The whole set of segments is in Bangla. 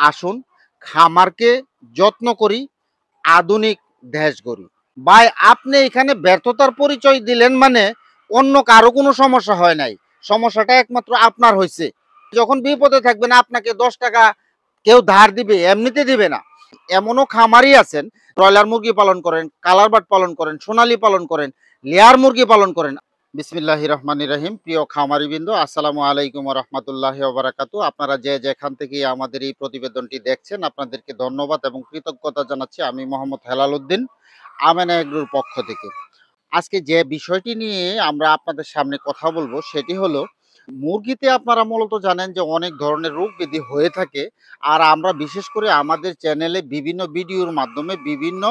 আসুন খামারকে যত্ন করি, আধুনিক দেশ গড়ি। ভাই আপনি এখানে ব্যর্থতার পরিচয় দিলেন মানে অন্য কারো কোনো সমস্যা হয় নাই, সমস্যাটা একমাত্র আপনার হয়েছে। যখন বিপদে থাকবেন আপনাকে 10 টাকা কেউ ধার দিবে, এমনিতে দিবে না। এমনও খামারি আছেন ব্রয়লার মুরগি পালন করেন, কালার বার্ড পালন করেন, সোনালী পালন করেন, লেয়ার মুরগি পালন করেন। বিসমিল্লাহির রহমানির রহিম। প্রিয় খামারিবৃন্দ, আসসালামু আলাইকুম ওয়া রাহমাতুল্লাহি ওয়া বারাকাতুহু। আপনারা যে যেখান থেকে আমাদের এই প্রতিবেদনটি দেখছেন আপনাদেরকে ধন্যবাদ এবং কৃতজ্ঞতা জানাচ্ছি। আমি মোহাম্মদ হেলাল উদ্দিন, আমেনা এগ্রোর পক্ষ থেকে। আজকে যে বিষয়টি নিয়ে আমরা আপনাদের সামনে কথা বলবো সেটি হলো, মুরগিতে আপনারা মূলত জানেন যে অনেক ধরনের রোগ ব্যাধি হয়ে থাকে। আর আমরা বিশেষ করে আমাদের চ্যানেলে বিভিন্ন ভিডিওর মাধ্যমে বিভিন্ন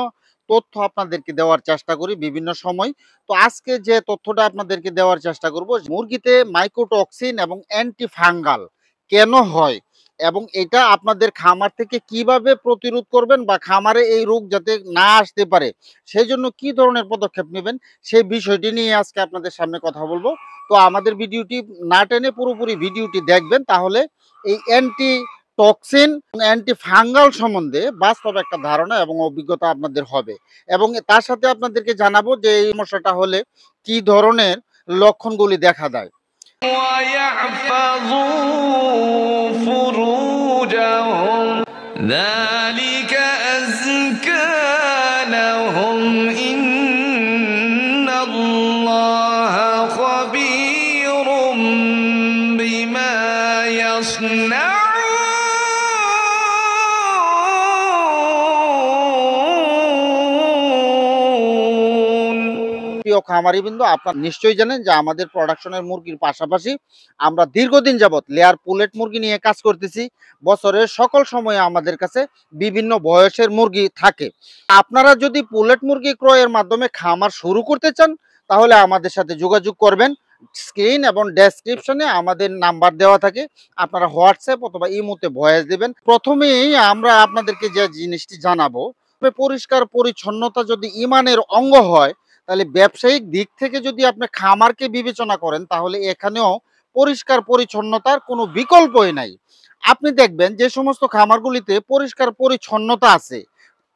তথ্য আপনাদেরকে দেওয়ার চেষ্টা করি বিভিন্ন সময়। তো আজকে যে তথ্যটা আপনাদেরকে দেওয়ার চেষ্টা করব, মুরগিতে মাইকোটক্সিন এবং অ্যান্টি ফাঙ্গাল কেন হয় এবং এটা আপনাদের খামার থেকে কিভাবে প্রতিরোধ করবেন বা খামারে এই রোগ যাতে না আসতে পারে সেই জন্য কি ধরনের পদক্ষেপ নেবেন সেই বিষয়টি নিয়ে আজকে আপনাদের সামনে কথা বলবো। তো আমাদের ভিডিওটি না টেনে পুরোপুরি ভিডিওটি দেখবেন, তাহলে এই অ্যান্টি টক্সিন অ্যান্টি ফাঙ্গাল সম্বন্ধে বাস্তব একটা ধারণা এবং অভিজ্ঞতা আপনাদের হবে। এবং তার সাথে আপনাদেরকে জানাবো যে এই সমস্যাটা হলে কি ধরনের লক্ষণগুলি দেখা দেয়। প্রিয় খামারিবৃন্দ, আপনারা নিশ্চয়ই জানেন যে আমাদের প্রোডাকশনের মুরগির পাশাপাশি আমরা দীর্ঘদিন যাবৎ লেয়ার পুলেট মুরগি নিয়ে কাজ করতেছি। বছরের সকল সময়ে আমাদের কাছে বিভিন্ন বয়সের মুরগি থাকে। আপনারা যদি পুলেট মুরগি ক্রয়ের মাধ্যমে খামার শুরু করতে চান তাহলে আমাদের সাথে যোগাযোগ করবেন। স্ক্রিন এবং ডেসক্রিপশনে আমাদের নাম্বার দেওয়া থাকে, আপনারা হোয়াটসঅ্যাপ অথবা ইমোতে ভয়েস দিবেন। প্রথমেই আমরা আপনাদেরকে যে জিনিসটি জানাবো, পরিষ্কার পরিচ্ছন্নতা যদি ইমানের অঙ্গ হয় তাহলে ব্যবসায়িক দিক থেকে যদি আপনি খামারকে বিবেচনা করেন তাহলে এখানেও পরিষ্কার পরিচ্ছন্নতার কোনো বিকল্পই নাই। আপনি দেখবেন যে সমস্ত খামারগুলিতে পরিষ্কার পরিচ্ছন্নতা আছে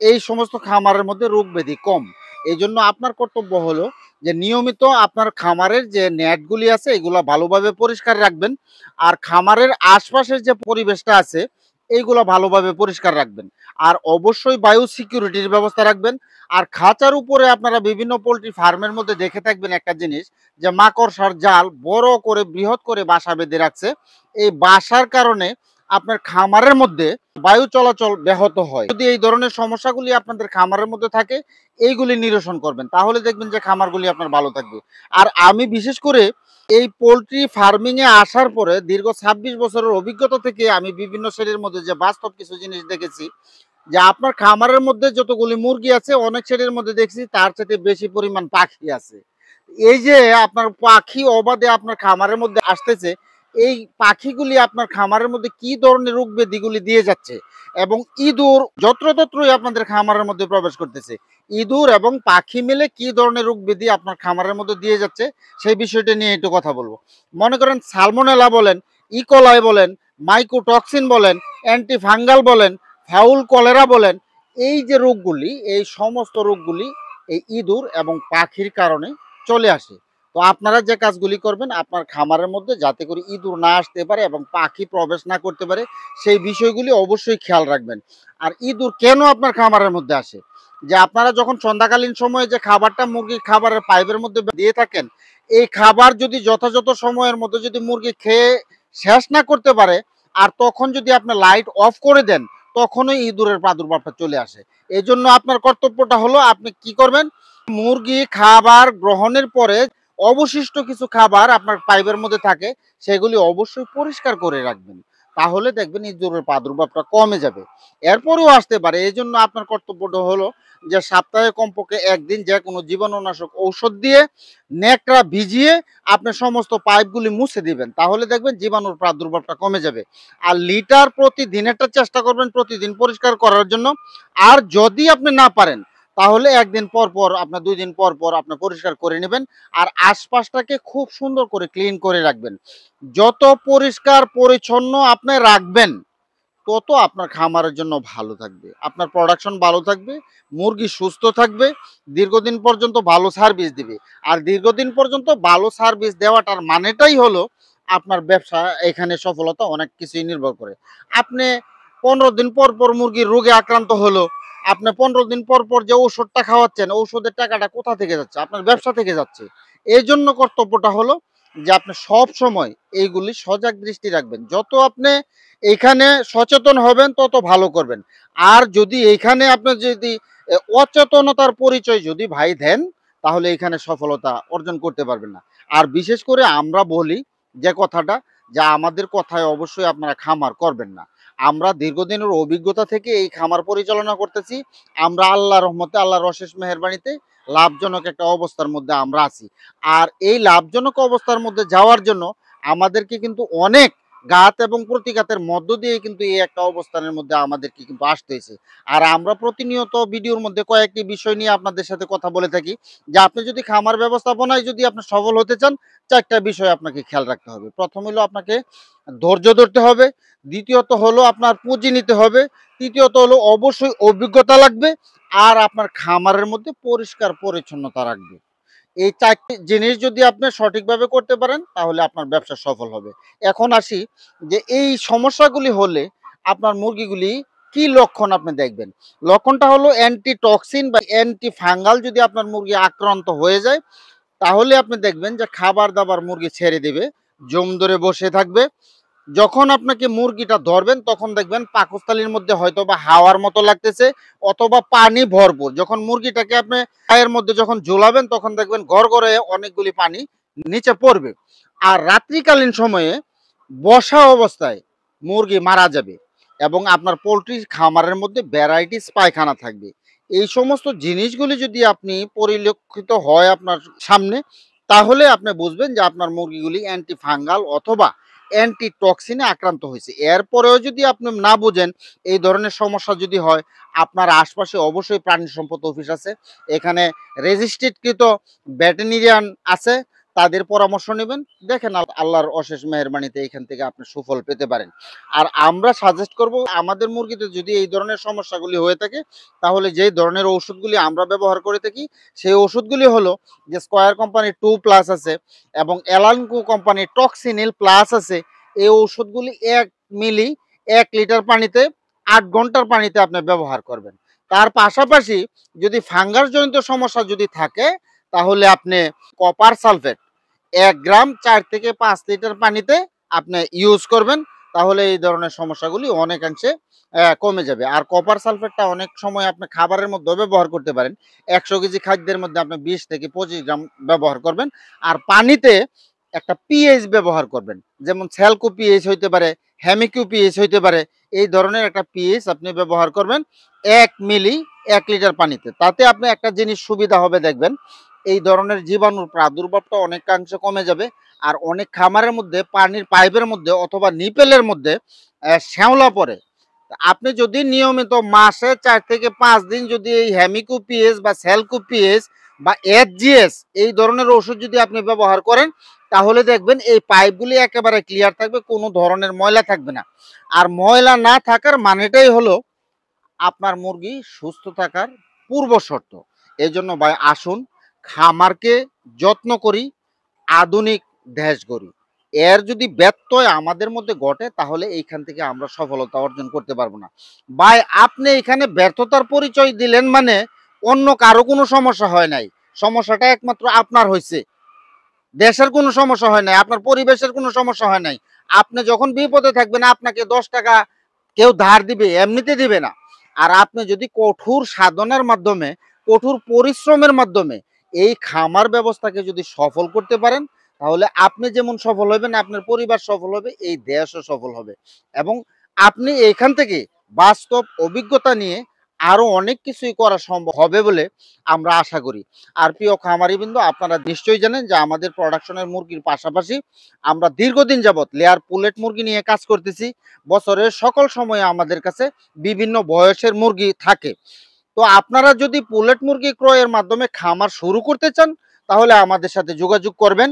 এই সমস্ত খামারের মধ্যে রোগ ব্যাধি কম। এই জন্য আপনার কর্তব্য হলো যে নিয়মিত আপনার খামারের যে নেটগুলি আছে এগুলো ভালোভাবে পরিষ্কার রাখবেন, আর খামারের আশপাশের যে পরিবেশটা আছে এইগুলো ভালোভাবে পরিষ্কার রাখবেন। আর অবশ্যই বায়ু সিকিউরিটির ব্যবস্থা রাখবেন। আর খাঁচার উপরে আপনারা বিভিন্ন পোলট্রি ফার্মের মধ্যে দেখে থাকবেন একটা জিনিস, যে মাকড়সার জাল বড় করে বৃহৎ করে বাসা বেঁধে রাখছে। এই বাসার কারণে আপনার খামারের মধ্যে বায়ু চলাচল ব্যাহত হয়। যদি এই ধরনের সমস্যাগুলি আপনাদের খামারের মধ্যে থাকে এইগুলি নিরসন করবেন তাহলে দেখবেন যে খামারগুলি আপনার ভালো থাকবে। আর আমি বিশেষ করে এই পোলট্রি ফার্মিং এ আসার পরে দীর্ঘ ২৬ বছরের অভিজ্ঞতা থেকে আমি বিভিন্ন শেডের মধ্যে যে বাস্তব কিছু জিনিস দেখেছি, যে আপনার খামারের মধ্যে যতগুলি মুরগি আছে অনেক শেডের মধ্যে দেখছি তার সাথে বেশি পরিমাণ পাখি আছে। এই যে আপনার পাখি অবাধে আপনার খামারের মধ্যে আসতেছে, এই পাখিগুলি আপনার খামারের মধ্যে কি ধরনের রোগ ব্যাধিগুলি দিয়ে যাচ্ছে এবং ইঁদুর যত্রতত্রই আপনাদের খামারের মধ্যে প্রবেশ করতেছে। ইঁদুর এবং পাখি মিলে কি ধরনের রোগ ব্যাধি আপনার খামারের মধ্যে দিয়ে যাচ্ছে সেই বিষয়টা নিয়ে একটু কথা বলবো। মনে করেন সালমোনেলা বলেন, ইকোলাই বলেন, মাইকোটক্সিন বলেন, অ্যান্টি ফাঙ্গাল বলেন, ফাউল কলেরা বলেন, এই যে রোগগুলি এই সমস্ত রোগগুলি এই ইঁদুর এবং পাখির কারণে চলে আসে। তো আপনারা যে কাজগুলি করবেন আপনার খামারের মধ্যে যাতে করে ইঁদুর না আসতে পারে এবং পাখি প্রবেশ না করতে পারে সেই বিষয়গুলি অবশ্যই খেয়াল রাখবেন। আর ইঁদুর কেন আপনার খামারের মধ্যে আসে, যে আপনারা যখন সন্ধ্যাকালীন সময়ে যে খাবারটা মুরগির খাবারের পাইপের মধ্যে দিয়ে থাকেন, এই খাবার যদি যথাযথ সময়ের মধ্যে যদি মুরগি খেয়ে শেষ না করতে পারে আর তখন যদি আপনি লাইট অফ করে দেন তখনই ইঁদুরের প্রাদুর্ভাবটা চলে আসে। এই জন্য আপনার কর্তব্যটা হলো আপনি কি করবেন, মুরগি খাবার গ্রহণের পরে অবশিষ্ট কিছু খাবার আপনার পাইপের মধ্যে থাকে সেগুলি অবশ্যই পরিষ্কার করে রাখবেন, তাহলে দেখবেন ইঁদুরের প্রাদুর্ভাবটা কমে যাবে। এরপরেও আসতে পারে, এই জন্য আপনার কর্তব্যটা হলো যে সপ্তাহে কমপক্ষে একদিন যে কোনো জীবাণুনাশক ঔষধ দিয়ে নেকড়া ভিজিয়ে আপনি সমস্ত পাইপগুলি মুছে দিবেন, তাহলে দেখবেন জীবাণুর প্রাদুর্ভাবটা কমে যাবে। আর লিটার প্রতিদিনেরটা চেষ্টা করবেন প্রতিদিন পরিষ্কার করার জন্য। আর যদি আপনি না পারেন তাহলে একদিন পর পর আপনার 2 দিন পর পর আপনি পরিষ্কার করে নেবেন। আর আশপাশটাকে খুব সুন্দর করে ক্লিন করে রাখবেন। যত পরিষ্কার পরিচ্ছন্ন আপনি রাখবেন তত আপনার খামারের জন্য ভালো থাকবে, আপনার প্রোডাকশন ভালো থাকবে, মুরগি সুস্থ থাকবে, দীর্ঘদিন পর্যন্ত ভালো সার্ভিস দিবে। আর দীর্ঘদিন পর্যন্ত ভালো সার্ভিস দেওয়াটার মানেটাই হলো আপনার ব্যবসা এখানে সফলতা অনেক কিছুই নির্ভর করে। আপনি 15 দিন পর পর মুরগির রোগে আক্রান্ত হলো, আপনি 15 দিন পর পর যে ঔষধটা খাওয়াচ্ছেন, ঔষধের টাকাটা কোথা থেকে যাচ্ছে? আপনার ব্যবসা থেকে যাচ্ছে। এই জন্য কর্তব্যটা হলো যে আপনি সব সময় এইগুলি সজাগ দৃষ্টি রাখবেন। যত আপনি এইখানে সচেতন হবেন তত ভালো করবেন। আর যদি এইখানে আপনার যদি অচেতনতার পরিচয় যদি ভাই দেন, তাহলে এখানে সফলতা অর্জন করতে পারবেন না। আর বিশেষ করে আমরা বলি যে কথাটা, যে আমাদের কথায় অবশ্যই আপনারা খামার করবেন না। আমরা দীর্ঘদিনের অভিজ্ঞতা থেকে এই খামার পরিচালনা করতেছি। আমরা আল্লাহর রহমতে, আল্লাহর অশেষ মেহেরবানিতে লাভজনক একটা অবস্থার মধ্যে আমরা আছি। আর এই লাভজনক অবস্থার মধ্যে যাওয়ার জন্য আমাদেরকে কিন্তু অনেক ঘাত এবং প্রতিঘাতের মধ্য দিয়ে কিন্তু এই একটা অবস্থানের মধ্যে আমাদেরকে কিন্তু আসতে হয়েছে। আর আমরা প্রতিনিয়ত ভিডিওর মধ্যে কয়েকটি বিষয় নিয়ে আপনাদের সাথে কথা বলে থাকি, যে আপনি যদি খামার ব্যবস্থাপনায় যদি আপনি সফল হতে চান, 4টা বিষয় আপনাকে খেয়াল রাখতে হবে। প্রথম হলো আপনাকে ধৈর্য ধরতে হবে, দ্বিতীয়ত হলো আপনার পুঁজি নিতে হবে, তৃতীয়ত হলো অবশ্যই অভিজ্ঞতা লাগবে, আর আপনার খামারের মধ্যে পরিষ্কার পরিচ্ছন্নতা রাখবে। এই 4টি জিনিস যদি আপনি সঠিকভাবে করতে পারেন, তাহলে আপনার ব্যবসা সফল হবে। এখন আসি যে এই সমস্যাগুলি হলে আপনার মুরগিগুলি কি লক্ষণ আপনি দেখবেন। লক্ষণটা হলো অ্যান্টিটক্সিন বা অ্যান্টি ফাঙ্গাল যদি আপনার মুরগি আক্রান্ত হয়ে যায়, তাহলে আপনি দেখবেন যে খাবার দাবার মুরগি ছেড়ে দেবে, জম ধরে বসে থাকবে। যখন আপনাকে মুরগিটা ধরবেন তখন দেখবেন পাকস্থলীর মধ্যে হয়তো বা হাওয়ার মতো লাগতেছে, অথবা পানি ভরপুর। যখন মুরগিটাকে আপনি পায়ের মধ্যে যখন ঝোলাবেন তখন দেখবেন গড়গড়ে অনেকগুলি পানি নিচে পড়বে। আর রাত্রিকালীন সময়ে বসা অবস্থায় মুরগি মারা যাবে, এবং আপনার পোলট্রি খামারের মধ্যে ভ্যারাইটিস পায়খানা থাকবে। এই সমস্ত জিনিসগুলি যদি আপনি পরিলক্ষিত হয় আপনার সামনে, তাহলে আপনি বুঝবেন যে আপনার মুরগিগুলি অ্যান্টি ফাঙ্গাল অথবা অ্যান্টিটক্সিনে আক্রান্ত হয়েছে। এরপরেও যদি আপনি না বুঝেন, এই ধরনের সমস্যা যদি হয়, আপনার আশপাশে অবশ্যই প্রাণী সম্পদ অফিস আছে, এখানে রেজিস্ট্রেডকৃত ভেটেরিনারিয়ান আছে, তাদের পরামর্শ নেবেন। দেখেন আল্লাহর অশেষ মেহেরবানিতে এখান থেকে আপনি সুফল পেতে পারেন। আর আমরা সাজেস্ট করব, আমাদের মুরগিতে যদি এই ধরনের সমস্যাগুলি হয়ে থাকে, তাহলে যেই ধরনের ওষুধগুলি আমরা ব্যবহার করে থাকি, সেই ওষুধগুলি হলো যে স্কয়ার কোম্পানির 2+ আছে এবং এলানকো কোম্পানির টক্সিনিল প্লাস আছে। এই ওষুধগুলি 1 মিলি 1 লিটার পানিতে 8 ঘন্টার পানিতে আপনি ব্যবহার করবেন। তার পাশাপাশি যদি ফাঙ্গাস জনিত সমস্যা যদি থাকে, তাহলে আপনি কপার সালফেট 1 গ্রাম 4 থেকে 5 লিটার পানিতে আপনি ইউজ করবেন, তাহলে এই ধরনের সমস্যাগুলি অনেকাংশে কমে যাবে। আর কপার সালফেটটা অনেক সময় আপনি খাবারের মধ্যেও ব্যবহার করতে পারেন। 100 কেজি খাদ্যের মধ্যে আপনি 20 থেকে 25 গ্রাম ব্যবহার করবেন। আর পানিতে একটা পিএইচ ব্যবহার করবেন, যেমন স্যালকো পিএইচ হইতে পারে, হেমিকিউ পিএইচ হইতে পারে। এই ধরনের একটা পিএইচ আপনি ব্যবহার করবেন 1 মিলি 1 লিটার পানিতে। তাতে আপনি একটা জিনিস সুবিধা হবে, দেখবেন এই ধরনের জীবাণুর প্রাদুর্ভাবটা অনেকাংশে কমে যাবে। আর অনেক খামারের মধ্যে পানির পাইপের মধ্যে অথবা নিপেলের মধ্যে শ্যাওলা পড়ে। আপনি যদি নিয়মিত মাসে 4 থেকে 5 দিন যদি এই হেমিকো পিএস বা স্যালকো পিএস বা এফজিএস এই ধরনের ওষুধ যদি আপনি ব্যবহার করেন, তাহলে দেখবেন এই পাইপগুলি একেবারে ক্লিয়ার থাকবে, কোনো ধরনের ময়লা থাকবে না। আর ময়লা না থাকার মানেটাই হলো আপনার মুরগি সুস্থ থাকার পূর্ব শর্ত। এই জন্য ভাই আসুন, খামারকে যত্ন করি, আধুনিক দেশ গড়ি। এর যদি ব্যত্যয় আমাদের মধ্যে ঘটে, তাহলে এইখান থেকে আমরা সফলতা অর্জন করতে পারবো না। ভাই আপনি এখানে ব্যর্থতার পরিচয় দিলেন মানে অন্য কারো কোনো সমস্যা হয় নাই, সমস্যাটা একমাত্র আপনার হয়েছে। দেশের কোনো সমস্যা হয় নাই, আপনার পরিবেশের কোনো সমস্যা হয় নাই। আপনি যখন বিপদে থাকবেন, আপনাকে 10 টাকা কেউ ধার দিবে, এমনিতে দিবে না। আর আপনি যদি কঠোর সাধনার মাধ্যমে, কঠোর পরিশ্রমের মাধ্যমে এই খামার ব্যবস্থাকে যদি সফল করতে পারেন, তাহলে আপনি যেমন সফল হবেন, আপনার পরিবার সফল হবে, এই দেশও সফল হবে। এবং আপনি এখান থেকে বাস্তব অভিজ্ঞতা নিয়ে আরো অনেক কিছুই করা সম্ভব হবে বলে আমরা আশা করি। আর প্রিয় খামারিবৃন্দ, আপনারা নিশ্চয়ই জানেন যে আমাদের প্রোডাকশনের মুরগির পাশাপাশি আমরা দীর্ঘদিন যাবৎ লেয়ার পুলেট মুরগি নিয়ে কাজ করতেছি। বছরের সকল সময়ে আমাদের কাছে বিভিন্ন বয়সের মুরগি থাকে। তো আপনারা যদি পুলেট মুরগি ক্রয়ের মাধ্যমে খামার শুরু করতে চান, তাহলে আমাদের সাথে যোগাযোগ করবেন।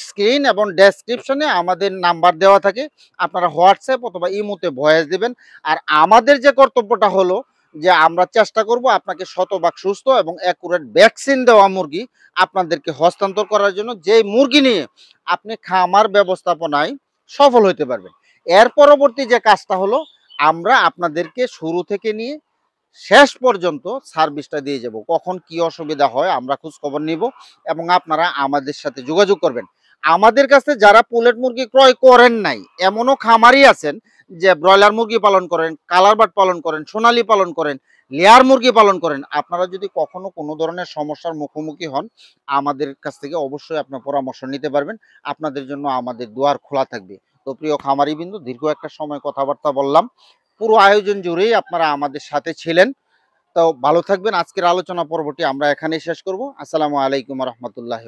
স্ক্রিন এবং ডেসক্রিপশনে আমাদের নাম্বার দেওয়া থাকে, আপনারা হোয়াটসঅ্যাপ অথবা ইমোতে ভয়েস দিবেন। আর আমাদের যে কর্তব্যটা হলো যে আমরা চেষ্টা করব আপনাকে শতভাগ সুস্থ এবং অ্যাকুরেট ভ্যাকসিন দেওয়া মুরগি আপনাদেরকে হস্তান্তর করার জন্য, যে মুরগি নিয়ে আপনি খামার ব্যবস্থাপনায় সফল হতে পারবেন। এর পরবর্তী যে কাজটা হলো, আমরা আপনাদেরকে শুরু থেকে নিয়ে শেষ পর্যন্ত সার্ভিসটা দিয়ে যাব। কখন কি অসুবিধা হয় আমরা খোঁজ খবর নিব এবং আপনারা আমাদের সাথে যোগাযোগ করবেন। আমাদের কাছে যারা পুলেট মুরগি ক্রয় করেন নাই, এমনও খামারি আছেন যে ব্রয়লার মুরগি পালন করেন, কালার বার্ড পালন করেন, সোনালী পালন করেন, লেয়ার মুরগি পালন করেন। আপনারা যদি কখনো কোনো ধরনের সমস্যার মুখোমুখি হন, আমাদের কাছ থেকে অবশ্যই আপনার পরামর্শ নিতে পারবেন। আপনাদের জন্য আমাদের দুয়ার খোলা থাকবে। তো প্রিয় খামারিবৃন্দ, দীর্ঘ একটা সময় কথাবার্তা বললাম, পুরো আয়োজন জুড়েই আপনারা আমাদের সাথে ছিলেন। তো ভালো থাকবেন। আজকের আলোচনা পর্বটি আমরা এখানেই শেষ করব। আসসালামু আলাইকুম রহমতুল্লাহ।